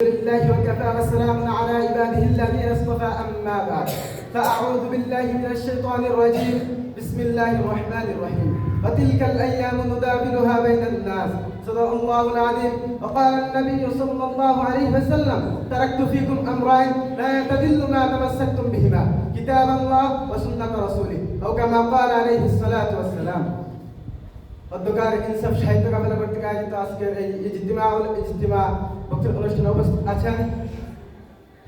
لله وكفى وسلام على عباده الذين اصطفى أما بعد فأعوذ بالله من الشيطان الرجيم بسم الله الرحمن الرحيم وتلك الأيام نداولها بين الناس صدق الله العظيم وقال النبي صلى الله عليه وسلم تركت فيكم أمرين لا تضل ما تمسكتم بهما كتاب الله وسنة رسوله أو كما قال عليه الصلاة والسلام অধ্যকার ইনসাফ সাহিত্য কাফেলা কর্তৃক আয়োজিত আজকের এই ইজতিমা বক্তৃতা অনুষ্ঠানে উপস্থিত আছেন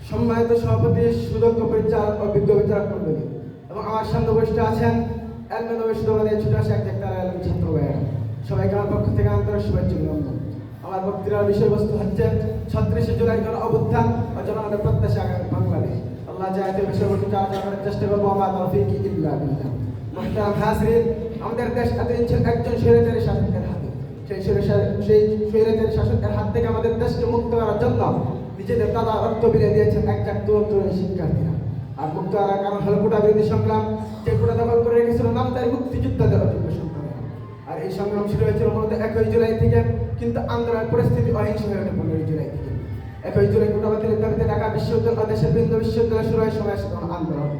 সম্মানিত সভাপতি, সুদক্ষ পরিচালক ও বিজ্ঞ বিচারক মণ্ডলী এবং আমার সামনে উপস্থিত আছেন এলমেনবিশ্ববিদ্যালয়ের ছুটে আসা এক তারা ছাত্র ভাইয়েরা। সবাইকে আমার পক্ষ থেকে আন্তরিক শুভেচ্ছা অভিনন্দন। আমার বক্তৃতার বিষয়বস্তু হচ্ছে 36শে জুলাই জন অভ্যুত্থান ও জনগণের প্রত্যাশা আগামী বাংলাদেশ। আল্লাহ জাতীয় বিষয়বস্তু আলোচনা করার চেষ্টা করবো। আমার তৌফিক ইল্লা বিল্লাহ। মুহতারাম হাজরিন, আমাদের দেশ একজন স্বৈরাচারী শাসকের হাতে। সেই স্বৈরাচারী শাসকের হাত থেকে আমাদের দেশকে মুক্ত করার জন্য নিজেদের দাদা রক্ত বিলিয়ে দিয়েছেন একজাক তরুণ শিক্ষার্থীরা। আর মুক্ত করার কারণ হলো কোটা বিরোধী সংগ্রাম, যে কোটা দখল করে রেখেছিল নামদারি মুক্তিযোদ্ধাদের অযোগ্য সন্তানেরা। আর এই সংগ্রাম শুরু হয়েছিল মূলত 1 জুলাই থেকে, কিন্তু আন্দোলনের পরিস্থিতি অহিংস হয়ে ওঠে 15 জুলাই থেকে। 1 জুলাই কোটা বাতিলের দাবিতে ঢাকা বিশ্ববিদ্যালয় দেশের বিভিন্ন বিশ্ববিদ্যালয় শুরু হয় সমাবেশ আন্দোলন।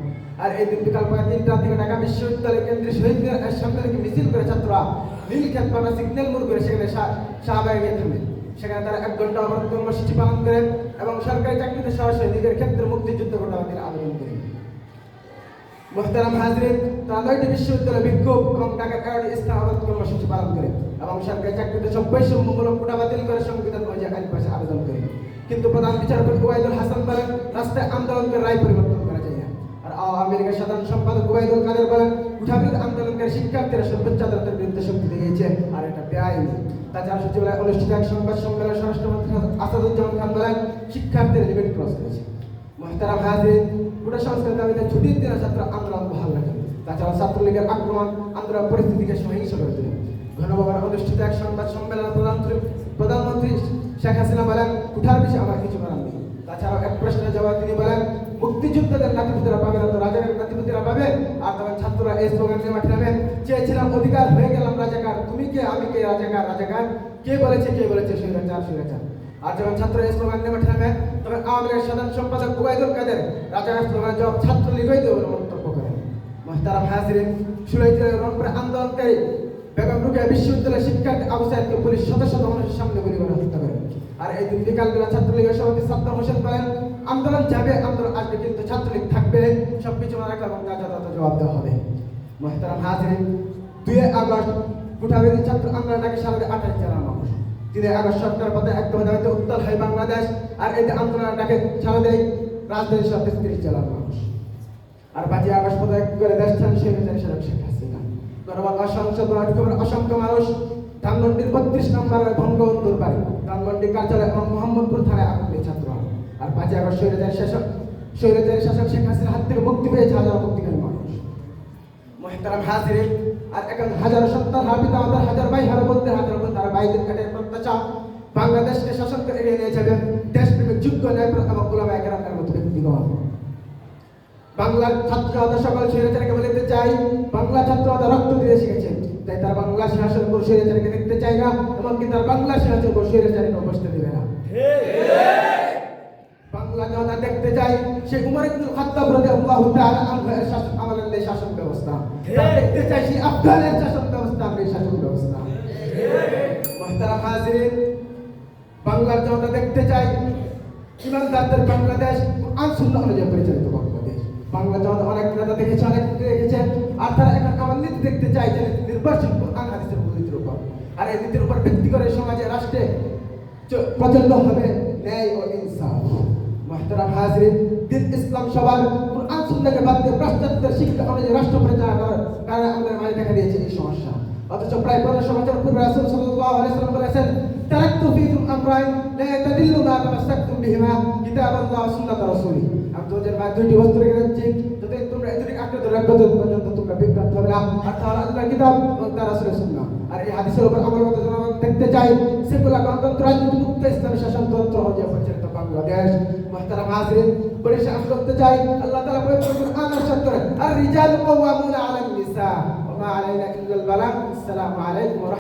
আর এই দিন বিকাল 3টা থেকে ঢাকা বিশ্ববিদ্যালয় কেন্দ্রীয় শহীদ মিনারের সামনে থেকে মিছিল করে ছাত্ররা নীলক্ষেত পাড়া সিগন্যাল মোড় করে সেখানে শাহবাগে থামে। সেখানে তারা 1 ঘন্টা অবরোধ কর্মসূচি পালন করেন এবং সরকারি চাকরিতে সরাসরি নিজের ক্ষেত্রে মুক্তিযুদ্ধ কোটা বাতিলের আবেদন করেন। মুহতারাম হাজরিন, তারা 9টি বিশ্ববিদ্যালয় বিক্ষোভ এবং ঢাকা 11টি স্থানে অবরোধ কর্মসূচি পালন করেন এবং সরকারি চাকরিতে সব বৈষম্যমূলক কোটা বাতিল করে সংবিধান অনুযায়ী আইন পাশে আবেদন করেন। কিন্তু প্রধান বিচারপতি ওবায়দুল হাসান বলেন রাস্তায় আন্দোলন করে রায় পরিবর্তন করা যায় না। আর আওয়ামী লীগের সাধারণ সম্পাদক ওবায়দুল কাদের বলেন কোটাবিরোধী আন্দোলনকারী শিক্ষার্থীরা সর্বোচ্চ আদালতের বিরুদ্ধে শক্তি দেখিয়েছে আর এটা বেআইনি। তাছাড়া সচিবালয়ে অনুষ্ঠিত এক সংবাদ সম্মেলনে স্বরাষ্ট্রমন্ত্রী আসাদুজ্জামান খান বলেন শিক্ষার্থীরা লিমিট ক্রস করেছে। মুহতারাম হাজরিন, কোটা সংস্কার দাবিতে ছুটির দিনে ছাত্র আন্দোলন বহাল রাখেন। তাছাড়া ছাত্রলীগের আক্রমণ আন্দোলন পরিস্থিতিকে সহিংস করে তোলে। ঘনভবনে অনুষ্ঠিত এক সংবাদ সম্মেলনে প্রধানমন্ত্রী শেখ হাসিনা বলেন কোঠার বিষয়ে আমার কিছু করার নেই। তাছাড়াও এক প্রশ্নের জবাব তিনি বলেন মুক্তিযুদ্ধদের নাতিপুতিরা পাবে না তো রাজাকার নাতিপুতিরা পাবে। আর তখন ছাত্ররা এই স্লোগান দিয়ে মাঠে নামে চেয়েছিলাম অধিকার, হয়ে গেলাম রাজাকার, তুমি কে আমি কে, রাজাকার রাজাকার, কে বলেছে স্বৈরাচার স্বৈরাচার। আর যখন ছাত্র এই স্লোগান দিয়ে মাঠে নামে তখন আওয়ামী লীগের সাধারণ সম্পাদক ওবায়দুল কাদের রাজাকার স্লোগানের জবাব ছাত্রলীগই দেবে বলে মন্তব্য করেন। মুহতারাম হাজরিন, 16 জুলাই রংপুরে আন্দোলনকারী বেগম রোকেয়া বিশ্ববিদ্যালয়ের শিক্ষার্থী আবু সাইদকে পুলিশ শত মানুষের সামনে গুলি করে হত্যা করে। আর এই দিন বিকালবেলা ছাত্রলীগের সভাপতি সাদ্দাম হোসেন বলেন আন্দোলন যাবে, আন্দোলন আসবে, কিন্তু ছাত্রলীগ থাকবে, সবকিছু মনে রাখা এবং যথাযথ জবাব দেওয়া হবে। মুহতারাম হাজরিন, 2 আগস্ট কোটাবিরোধী ছাত্র আন্দোলনটাকে সারা 28 জেলার মানুষ। 3 আগস্ট সরকার পথে একদম উত্তাল হয় বাংলাদেশ। আর এই আন্দোলনটাকে সারা দেয় রাজধানী সহ 33 জেলার মানুষ। আর 5 আগস্ট পথে এক করে দেশ ছাড়েন স্বৈরাচারী শাসক শেখ হাসিনা। অসংখ্য মানুষ ধানমন্ডির 32 নম্বর বঙ্গবন্ধুর বাড়ি, ধানমন্ডি কার্যালয় এবং মোহাম্মদপুর থানায় আগুন দিয়ে ছাত্ররা। আর 5 আগস্ট স্বৈরাচারী শাসক শেখ হাসিনার হাত থেকে মুক্তি পেয়েছে হাজারো মুক্তিকামী মানুষ। মুহতারাম হাজরিন, আর এখন হাজারো সন্তান হাবিত আমাদের হাজার ভাই হারো বলতে হাজারো বোন তারা ভাইদের কাটের প্রত্যাশা বাংলাদেশকে শাসন করে এগিয়ে নিয়ে যাবেন দেশপ্রেমিক যোগ্য ন্যায়পরায়ণ এবং ওলামায়ে কেরামের মতো ব্যক্তিগণ। বাংলার ছাত্ররা সকল স্বৈরাচারীকে বলতে চাই বাংলা ছাত্ররা রক্ত দিয়ে শিখেছে, তাই তার বাংলা শাসন করে স্বৈরাচারীকে দেখতে চাই না, এমনকি তার বাংলা শাসন করে স্বৈরাচারীকে বসতে দেবে না। বাংলা জনতা দেখতে চাই সেই উমর ইবনুল খাত্তাব রাদিয়াল্লাহু তাআলা আনহু-এর শাসন আমলের শাসন ব্যবস্থা, দেখতে চাই সেই আফগানের শাসন ব্যবস্থা, আমাদের শাসন ব্যবস্থা। মুহতারাম হাজিরিন, বাংলার জনতা দেখতে চাই ইমানদারদের বাংলাদেশ কোরআন সুন্নাহ অনুযায়ী পরিচালিত বাংলাদেশ। বাংলা জনতা অনেক নেতা দেখেছে, অনেক দেখেছে, আর তারা এখন আমার নীতি দেখতে চাই যে নির্ভরশীল কোরআন হাদিসের নীতির উপর। আর এই নীতির উপর ভিত্তি করে সমাজে রাষ্ট্রে প্রচলিত হবে ন্যায় ও ইনসাফ। মুহতারাম হাজরিন, দিন ইসলাম সবার কোরআন সুন্নাহকে বাদ দিয়ে পাশ্চাত্যের শিক্ষা অনুযায়ী রাষ্ট্র পরিচালনা করার কারণে আমাদের মাঝে দেখা দিয়েছে এই সমস্যা। অথচ প্রায় 1500 বছর পূর্বে রাসূল সাল্লাল্লাহু আলাইহি ওয়াসাল্লাম বলেছেন তারাকতু ফীকুম আমরাইন লা তাদিল্লু মা তামাসসাকতুম বিহিমা কিতাবাল্লাহ ওয়া সুন্নাত রাসূলি। আমি তোমাদের মাঝে 2টি বস্তু রেখে যাচ্ছি, যদি তোমরা এই 2টি আঁকড়ে ধরে রাখবে পর্যন্ত তোমরা বিভ্রান্ত হবে না। আর তাহলে আল্লাহর কিতাব এবং তার রাসূলের সুন্নাহ। আর এই হাদিসের উপর আমল করতে জনগণ দেখতে চাই সেকুলার গণতন্ত্র রাজনীতি মুক্ত ইসলামী শাসনতন্ত্র অনুযায়ী পরিচালিত বাংলাদেশ। মুহতারাম হাজরিন, পরিশেষে করতে চাই আল্লাহ তাআলা পবিত্র কোরআন ارشاد করেন আর রিজালু কাওয়ামুনা আলান নিসা ওয়া মা আলাইনা ইল্লাল বালাগ। আসসালামু আলাইকুম।